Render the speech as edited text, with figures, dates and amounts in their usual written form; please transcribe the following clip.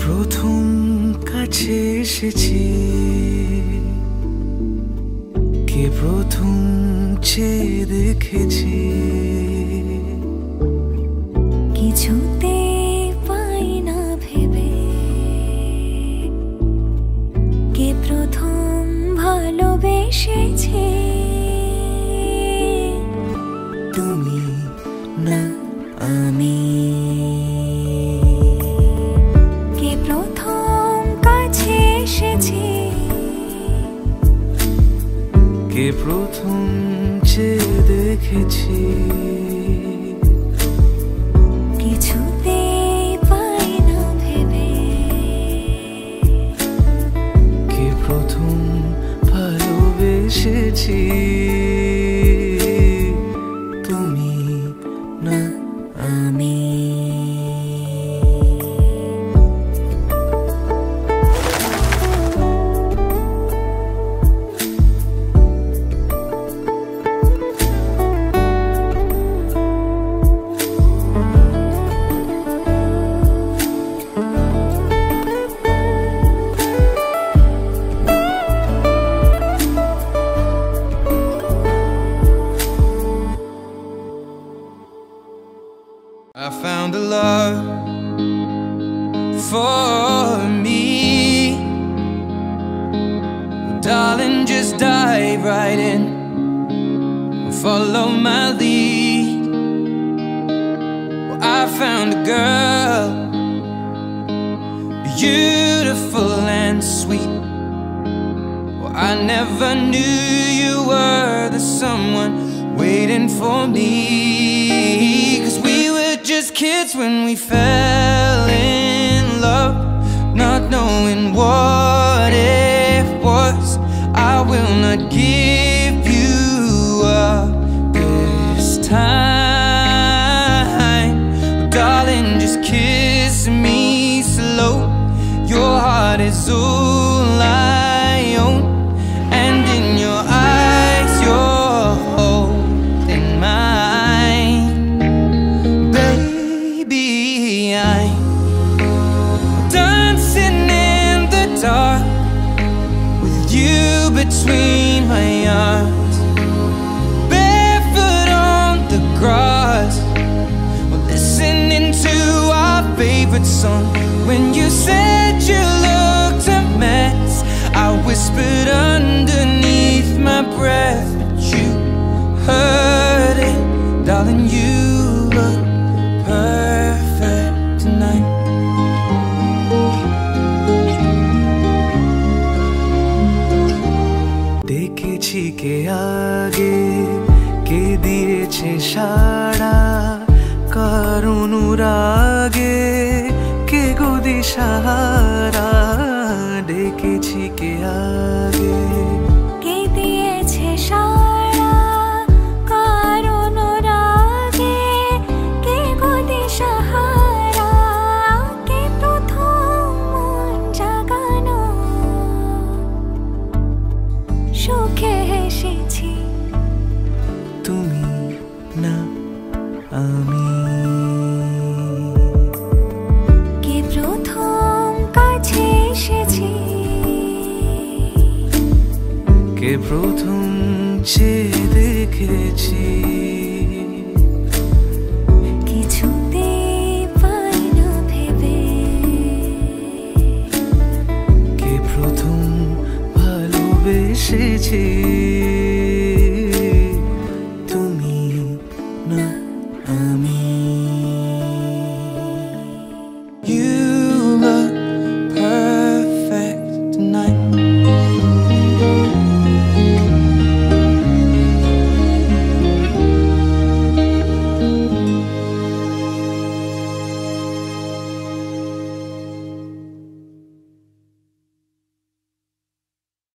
প্রথম কাছে এসেছি, কে প্রথম চেয়ে দেখেছি, কিছুতে পাই না ভেবে, কে প্রথম ভালোবেসেছে। তুমি না আমি কে প্রথম কাছে এসেছি, কে প্রথম চেয়ে দেখেছি, কিছুতে পাই না ভেবে, কে প্রথম ভালোবেসেছি। তুমি না আমি I found a love for me. Darling, just dive right in, follow my lead. Well, I found a girl, beautiful and sweet. Well, I never knew you were the someone waiting for me. 'Cause we were just kids when we fell in love, not knowing what it was. I will not give you up this time. Darling, just kiss me slow. Your heart is all I own, and in your eyes you're holding mine. Baby, I'm dancing in the dark with you between my arms, barefoot on the grass. We're listening to our favorite song. When you said you looked a mess, I whispered underneath my breath, but you heard it. Darling, you look perfect tonight. দেখেছি কে আগে, কে দিয়েছে সাড়া, কার অনুরাগে কে গো দিশাহারা। ডেকেছি কে আগে, কে দিয়েছে সাড়া, কার অনুরাগে কে গো দিশাহারা, কে প্রথম মন জাগানো, সুখে হেসেছি। তুমি না আমি কে প্রথম কাছে এসেছি, কে প্রথম চেয়ে দেখেছি, কিছুতে পাই না ভেবে, কে প্রথম ভালোবেসেছি।